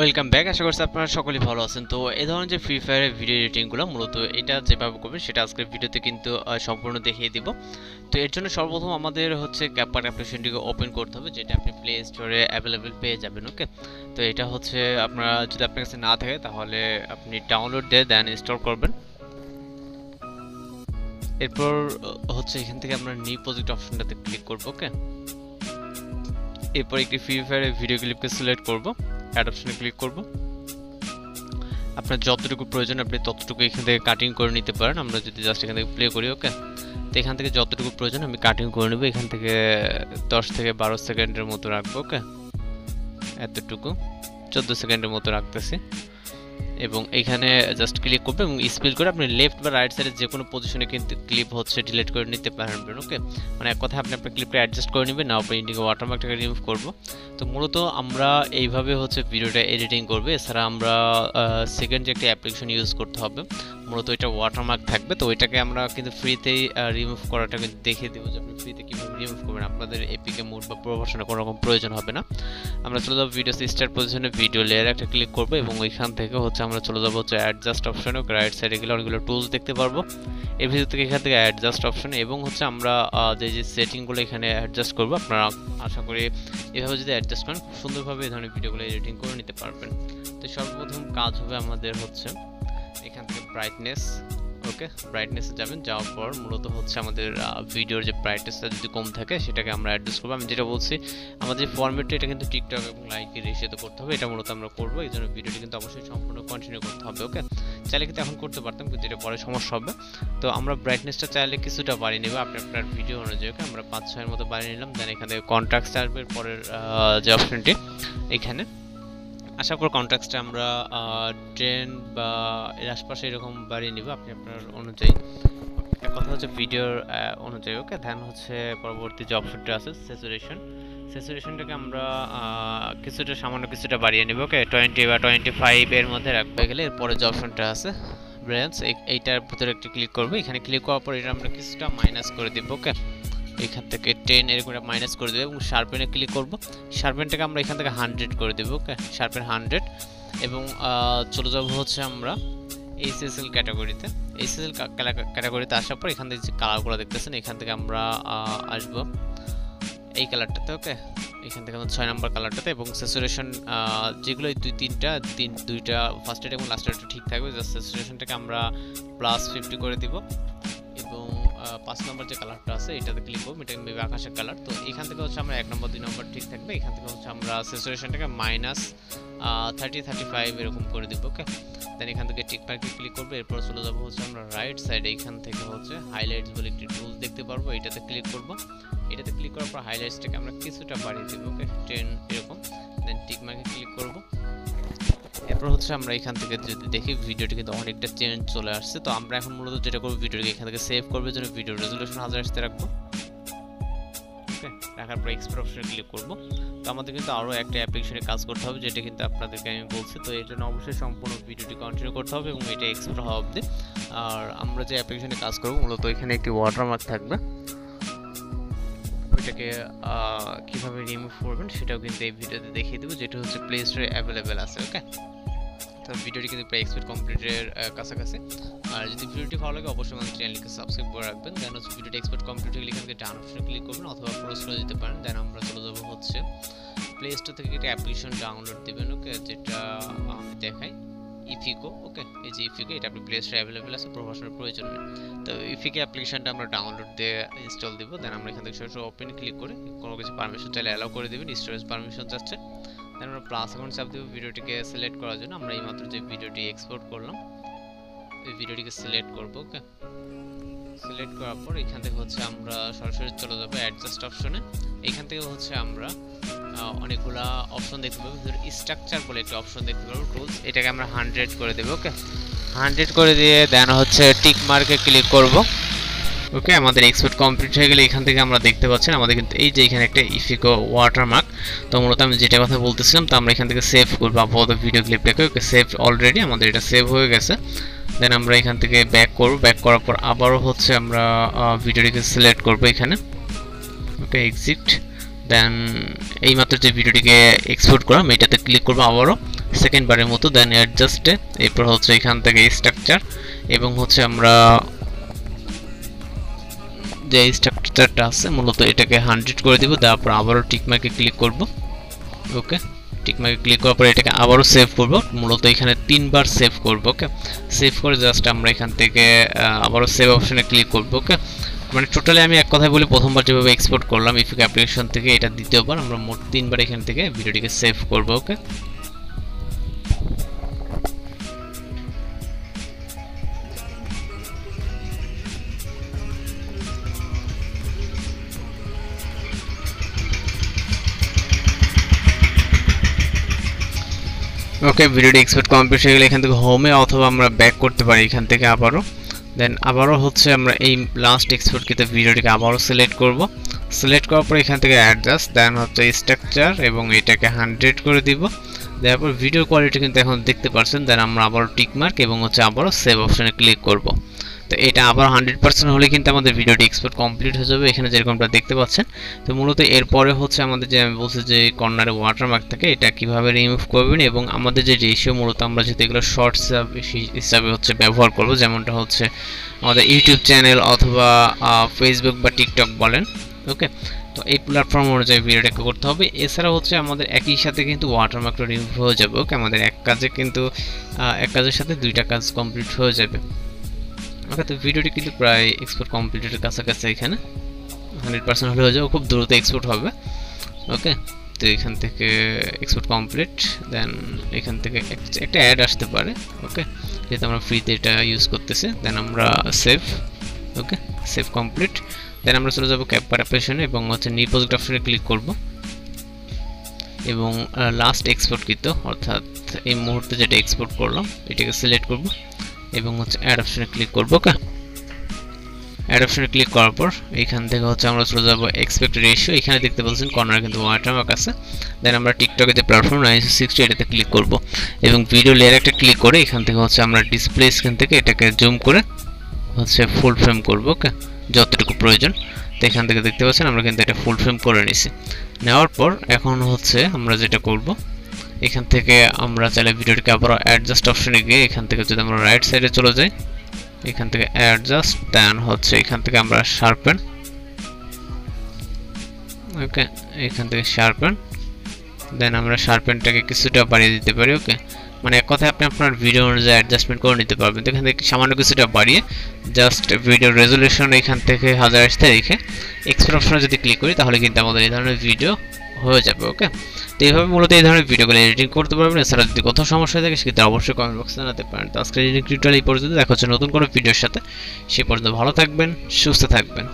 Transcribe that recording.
Welcome back. আশা করছি আপনারা সকলেই ভালো আছেন। তো এই ধরনের যে ফ্রি ফায়ারের ভিডিও এডিটিংগুলো মূলত এটা যেভাবে করবেন সেটা আজকের ভিডিওতে কিন্তু সম্পূর্ণ দেখিয়ে দিব। তো এর জন্য সর্বপ্রথম আমাদের হচ্ছে ক্যাপকাট অ্যাপ্লিকেশনটিকে ওপেন করতে হবে, যেটা আপনি প্লে স্টোরে অ্যাভেলেবেল পেয়ে যাবেন। ওকে, তো এটা হচ্ছে আপনারা যদি আপনার কাছে না থাকে তাহলে আপনি ডাউনলোড দিয়ে দেন ইনস্টল করবেন। এরপর হচ্ছে এখান থেকে আমরা নিউ প্রজেক্ট অপশনটাতে ক্লিক করব। ওকে, এরপর একটি ফ্রি ফায়ারের ভিডিও ক্লিপকে সিলেক্ট করব, অ্যাড অপশনে ক্লিক করব। আপনার যতটুকু প্রয়োজন আপনি ততটুকু এখান থেকে কাটিং করে নিতে পারেন। আমরা যদি জাস্ট এখান থেকে প্লে করি, ওকে, তো এখান থেকে যতটুকু প্রয়োজন আমি কাটিং করে নেব। এখান থেকে 10 থেকে 12 সেকেন্ডের মতো রাখবো। ওকে, এতটুকু 14 সেকেন্ডের মতো রাখতেছি এবং এখানে জাস্ট ক্লিক করবেন এবং স্পিড করে আপনি লেফট বা রাইট সাইডে যে কোনো পজিশনে কিন্তু ক্লিপ হচ্ছে ডিলিট করে নিতে পারবেন। ওকে, মানে এক কথায় আপনি আপনার ক্লিপটা অ্যাডজাস্ট করে নেবেন, না আপনি ইন্ডিকে ওয়াটারমার্কটাকে রিমুভ করব। তো মূলত আমরা এইভাবে হচ্ছে ভিডিওটা এডিটিং করবে। এছাড়া আমরা সেকেন্ড যে একটা অ্যাপ্লিকেশন ইউজ করতে হবে, মূলত এটা ওয়াটারমার্ক থাকবে। তো ওইটাকে আমরা কিন্তু ফ্রিতেই রিমুভ করাটা কিন্তু দেখিয়ে দেবো যে আপনি ফ্রিতে কীভাবে রিমুভ করবেন। আপনাদের এপিকে মোড বা প্রমোশনের কোনো রকম প্রয়োজন হবে না। আমরা চলে যাবো ভিডিও স্টার্ট পজিশনে, ভিডিও লেয়ার একটা ক্লিক করবো এবং ওইখান থেকে হচ্ছে আমরা চলে যাবো হচ্ছে অ্যাডজাস্ট অপশনে। রাইট সাইডে গেলে অনেকগুলো টুলস দেখতে পারবো। এর ভিতর থেকে এখান থেকে অ্যাডজাস্ট অপশনে এবং হচ্ছে আমরা যে সেটিংগুলো এখানে অ্যাডজাস্ট করবো, আপনারা আশা করি এভাবে যদি অ্যাডজাস্ট করেন খুব সুন্দরভাবে এই ধরনের ভিডিওগুলো এডিটিং করে নিতে পারবেন। তো সর্বপ্রথম কাজ হবে আমাদের হচ্ছে এখান থেকে ব্রাইটনেস। ওকে, ব্রাইটনেসে যাবেন, যাওয়ার পর মূলত হচ্ছে আমাদের ভিডিওর যে ব্রাইটনেসটা যদি কম থাকে সেটাকে আমরা অ্যাডজাস্ট করবো। আমি যেটা বলছি আমাদের ফরম্যাটটা এটা কিন্তু টিকটক এবং লাইকের রেশিওতে করতে হবে, এটা মূলত আমরা করবো। এই জন্য ভিডিওটি কিন্তু অবশ্যই সম্পূর্ণ কন্টিনিউ করতে হবে। ওকে, চাইলে কিন্তু এখন করতে পারতাম কিন্তু এটা পরে সমস্যা হবে। তো আমরা ব্রাইটনেসটা চাইলে কিছুটা বাড়িয়ে নেবো আপনি আপনার ভিডিও অনুযায়ী। ওকে, আমরা 5-6 মতো বাড়িয়ে নিলাম। দেন এখান থেকে কন্ট্রাক্ট আসবে পরের যে অপশনটি এখানে। আশা করি কন্ট্রাক্টটা আমরা 10 বা এর আশপাশে এরকম বাড়িয়ে নিব আপনি আপনার অনুযায়ী। একটা কথা হচ্ছে ভিডিওর অনুযায়ী। ওকে, ধ্যান হচ্ছে পরবর্তী যে অপশনটা আছে স্যাচুরেশনটাকে আমরা কিছুটা সামান্য কিছুটা বাড়িয়ে নিব। ওকে, 20 বা 25 এর মধ্যে রাখতে গেলে এরপরে যে অপশনটা আছে ব্রেন্স, এইটার ভিতরে একটু ক্লিক করবো। এখানে ক্লিক করার পর এটা আমরা কিছুটা মাইনাস করে দিব। ওকে, এখান থেকে 10 এরকম মাইনাস করে দেবো এবং শার্পেনে ক্লিক করব। শার্পেনটাকে আমরা এখান থেকে 100 করে দেবো। ওকে, শার্পেন 100 এবং চলে যাব হচ্ছে আমরা এইচএসএল ক্যাটাগরিতে। এইচএসএল ক্যাটাগরিতে আসার পর এখান থেকে যে কালারগুলো দেখতেছেন এখান থেকে আমরা আসবো এই কালারটাতে। ওকে, এখান থেকে 6 নম্বর কালারটাতে এবং স্যাচুরেশন যেগুলো দুইটা ফার্স্ট এবং লাস্টের ঠিক থাকবে। জাস্ট স্যাচুরেশনটাকে আমরা +50 করে দিব এবং 5 নম্বর যে কালারটা আছে এটাতে ক্লিক করব, এটা মেবি আকাশের কালার। তো এখান থেকে হচ্ছে আমরা 1 নম্বর 2 নম্বর ঠিক থাকবে। এখান থেকে হচ্ছে আমরা স্যাচুরেশনটাকে -30-35 এরকম করে দিব। ওকে, দেন এখান থেকে টিক মার্কে ক্লিক করব। এরপর চলে যাব হচ্ছে আমরা রাইট সাইডে, এখান থেকে হচ্ছে হাইলাইটস বলে একটি টুলস দেখতে পারবো, এটাতে ক্লিক করব। এটাতে ক্লিক করার পর হাইলাইটসটাকে আমরা কিছুটা বাড়িয়ে দেব। ওকে, 10 এরকম, দেন টিক মার্কে ক্লিক করব। এরপর হচ্ছে আমরা এখান থেকে যদি দেখি ভিডিওটি কিন্তু অনেকটা চেঞ্জ চলে আসছে। তো আমরা এখন মূলত যেটা করব ভিডিওটিকে এখান থেকে সেভ করবে জন্য ভিডিও রেজুলেশন 1000 আসতে রাখবো। ওকে, রাখার পর এক্সপোর্ট অপশনে ক্লিক করব। তো আমাদের কিন্তু আরও একটা অ্যাপ্লিকেশনে কাজ করতে হবে, যেটা কিন্তু আপনাদেরকে আমি বলছি। তো এর জন্য অবশ্যই সম্পূর্ণ ভিডিওটি কন্টিনিউ করতে হবে এবং এটা এক্সপোর্ট হওয়া অবধি। আর আমরা যে অ্যাপ্লিকেশনে কাজ করব মূলত এখানে একটি ওয়াটারমার্ক থাকবে, ওইটাকে কীভাবে রিমুভ করবেন সেটাও কিন্তু এই ভিডিওতে দেখিয়ে দেবো, যেটা হচ্ছে প্লে স্টোরে অ্যাভেলেবেল আছে। ওকে, তো ভিডিওটি কিন্তু প্রায় এক্সপোর্ট কমপ্লিটের কাছাকাছি। আর যদি ভিডিওটি ভালো লাগে অবশ্যই আমাদের চ্যানেলকে সাবস্ক্রাইব করে রাখবেন। দেন হচ্ছে ভিডিওটি এক্সপোর্ট কমপ্লিট হলে এখান থেকে ডান অপশনে ক্লিক করবেন অথবা ক্লোজ করে দিতে পারেন। দেন আমরা চলে যাবো হচ্ছে প্লে স্টোর থেকে একটা অ্যাপ্লিকেশন ডাউনলোড দেবেন। ওকে, যেটা আমি দেখাই ইফিকো। ওকে, এই যে ইফিকো, এটা আপনি প্লে স্টোরে অ্যাভেলেবেল আছে, প্রমোশনের প্রয়োজন নেই। তো ইফিকো অ্যাপ্লিকেশনটা আমরা ডাউনলোড দিয়ে ইনস্টল দিব। দেন আমরা এখান থেকে সরাসরি ওপেন ক্লিক করে কোনো কিছু পারমিশন চাইলে অ্যালাউ করে দেবেন, স্টোরেজ পারমিশন চাচ্ছে। দেন আমরা প্লাস অ্যাকাউন্ট চাপ দেব ভিডিওটিকে সিলেক্ট করার জন্য। আমরা এইমাত্র যে ভিডিওটি এক্সপোর্ট করলাম এই ভিডিওটিকে সিলেক্ট করব। ওকে, সিলেক্ট করার পর এখান থেকে হচ্ছে আমরা সরাসরি চলে যাবো অ্যাডজাস্ট অপশনে। এখান থেকে হচ্ছে আমরা অনেকগুলা অপশন দেখতে পাবো, স্ট্রাকচার বলে একটা অপশন দেখতে পাবো, টুলস, এটাকে আমরা 100 করে দেবো। ওকে, 100 করে দিয়ে দেন হচ্ছে টিক মার্কে ক্লিক করব। ওকে, আমাদের এক্সপোর্ট কমপ্লিট হয়ে গেলে এখান থেকে আমরা দেখতে পাচ্ছেন আমাদের কিন্তু এই যে এখানে একটা ইফিকো ওয়াটারমার্ক। তো মূলত আমি যেটা কথা বলতেছিলাম, তো আমরা এখান থেকে সেভ করবো আপাতত ভিডিও ক্লিপটাকে। ওকে, সেভ অলরেডি আমাদের এটা সেভ হয়ে গেছে। দেন আমরা এখান থেকে ব্যাক করব। ব্যাক করার পর আবারও হচ্ছে আমরা ভিডিওটিকে সিলেক্ট করবো এখানে। ওকে, এক্সিট। দেন এইমাত্র যে ভিডিওটিকে এক্সপোর্ট করলাম এটাতে ক্লিক করবো আবারও। সেকেন্ড বারের মতো, দেন অ্যাডজাস্টে, এরপর হচ্ছে এখান থেকে স্ট্রাকচার এবং হচ্ছে আমরা যে স্ট্রাকচারটা আছে মূলত এটাকে 100 করে দিব, তারপর আবারও টিকমার্কে ক্লিক করব। ওকে, টিকমার্কে ক্লিক করার পর এটাকে আবারও সেভ করব, মূলত এখানে 3 বার সেভ করব। ওকে, সেভ করে জাস্ট আমরা এখান থেকে আবারও সেভ অপশনে ক্লিক করব। ওকে, মানে টোটালি আমি এক কথায় বলি, প্রথমবার যেভাবে এক্সপোর্ট করলাম ইফিক অ্যাপ্লিকেশন থেকে, এটা দ্বিতীয়বার আমরা মোট 3 বার এখান থেকে ভিডিওটিকে সেভ করব। ওকে, ওকে, ভিডিওটি এক্সপোর্ট কমপ্লিট হয়ে গেলে এখান থেকে হোমে অথবা আমরা ব্যাক করতে পারি এখান থেকে আবারও। দেন আবারও হচ্ছে আমরা এই লাস্ট এক্সপোর্ট কিতে ভিডিওটিকে আবারও সিলেক্ট করব। সিলেক্ট করার পর এখান থেকে অ্যাডজাস্ট, দেন হচ্ছে স্ট্রাকচার এবং এটাকে 100 করে দিব। তারপর ভিডিও কোয়ালিটি কিন্তু এখন দেখতে পাচ্ছেন। দেন আমরা আবারও টিকমার্ক এবং হচ্ছে আবারও সেভ অপশনে ক্লিক করব। তো এটা আবার 100% হলে কিন্তু আমাদের ভিডিওটি এক্সপোর্ট কমপ্লিট হয়ে যাবে, এখানে যেরকমটা দেখতে পাচ্ছেন। তো মূলত এরপরে হচ্ছে আমাদের যে আমি বলছি যে কর্নারে ওয়াটারমার্ক থাকে, এটা কিভাবে রিমুভ করবেন এবং আমাদের যে রেশিও মূলত আমরা যদি এগুলো শর্টস হিসাবে হচ্ছে ব্যবহার করব, যেমনটা হচ্ছে আমাদের ইউটিউব চ্যানেল অথবা ফেসবুক বা টিকটক বলেন। ওকে, তো এই প্ল্যাটফর্ম অনুযায়ী ভিডিওটাকে করতে হবে। এছাড়া হচ্ছে আমাদের একই সাথে কিন্তু ওয়াটারমার্কটা রিমুভ হয়ে যাবে। ওকে, আমাদের এক কাজে কিন্তু এক কাজের সাথে দুইটা কাজ কমপ্লিট হয়ে যাবে। ওকে, তো ভিডিওটি কিন্তু প্রায় এক্সপোর্ট কমপ্লিটের কাছাকাছি, এখানে 100% হলে হয়ে যাবে, খুব দ্রুত এক্সপোর্ট হবে। ওকে, তো এখান থেকে এক্সপোর্ট কমপ্লিট। দেন এখান থেকে একটা অ্যাড আসতে পারে। ওকে, যেহেতু আমরা ফ্রিতে এটা ইউজ করতেছি। দেন আমরা সেভ। ওকে, সেভ কমপ্লিট। দেন আমরা চলে যাবো ক্যাপকাট অ্যাপ্লিকেশনে এবং হচ্ছে নিউ প্রজেক্ট অপশনে ক্লিক করব এবং লাস্ট এক্সপোর্ট কিতো অর্থাৎ এই মুহূর্তে যেটা এক্সপোর্ট করলাম এটাকে সিলেক্ট করব এবং হচ্ছে অ্যাড অপশনে ক্লিক করব। ওকে, অ্যাড অপশনে ক্লিক করার পর এখান থেকে হচ্ছে আমরা চলে যাব এক্সপেক্ট রেশিও, এখানে দেখতে পাচ্ছেন কর্নারে কিন্তু ওয়াটারমার্ক আছে। দেন আমরা টিকটকে যে প্ল্যাটফর্ম 960 এটাতে ক্লিক করব এবং ভিডিও লেয়ার একটা ক্লিক করে এখান থেকে হচ্ছে আমরা ডিসপ্লে স্ক্রিন থেকে এটাকে জুম করে হচ্ছে ফুল ফ্রেম করব। ওকে, যতটুকু প্রয়োজন। তো এখান থেকে দেখতে পাচ্ছেন আমরা কিন্তু এটা ফুল ফ্রেম করে নিছি। নেওয়ার পর এখন হচ্ছে আমরা যেটা করব, এখান থেকে আমরা চাইলে ভিডিওটিকে আবার অ্যাডজাস্ট অপশনে গিয়ে এখান থেকে যদি আমরা রাইট সাইডে চলে যাই, এখান থেকে অ্যাডজাস্ট, দেন হচ্ছে এখান থেকে আমরা শার্পেন। ওকে, এখান থেকে শার্পেন, দেন আমরা শার্পেনটাকে কিছুটা বাড়িয়ে দিতে পারি। ওকে, মানে এক কথায় আপনি আপনার ভিডিও অনুযায়ী অ্যাডজাস্টমেন্ট করে নিতে পারবেন। তো এখান থেকে সামান্য কিছুটা বাড়িয়ে জাস্ট ভিডিও রেজলিউশন এখান থেকে 1000 আসতে রেখে এক্সপোর্ট অপশনে যদি ক্লিক করি তাহলে কিন্তু আমাদের এই ধরনের ভিডিও হয়ে যাবে। ওকে, তো এইভাবে মূলত এই ধরনের ভিডিওগুলো এডিটিং করতে পারবেন। এছাড়া যদি কোথাও সমস্যা থাকে সেক্ষেত্রে অবশ্যই কমেন্ট বক্সে জানাতে পারেন। তো আজকের এই টিউটোরিয়াল এই পর্যন্ত, দেখা হচ্ছে নতুন কোনো ভিডিওর সাথে। সে পর্যন্ত ভালো থাকবেন, সুস্থ থাকবেন।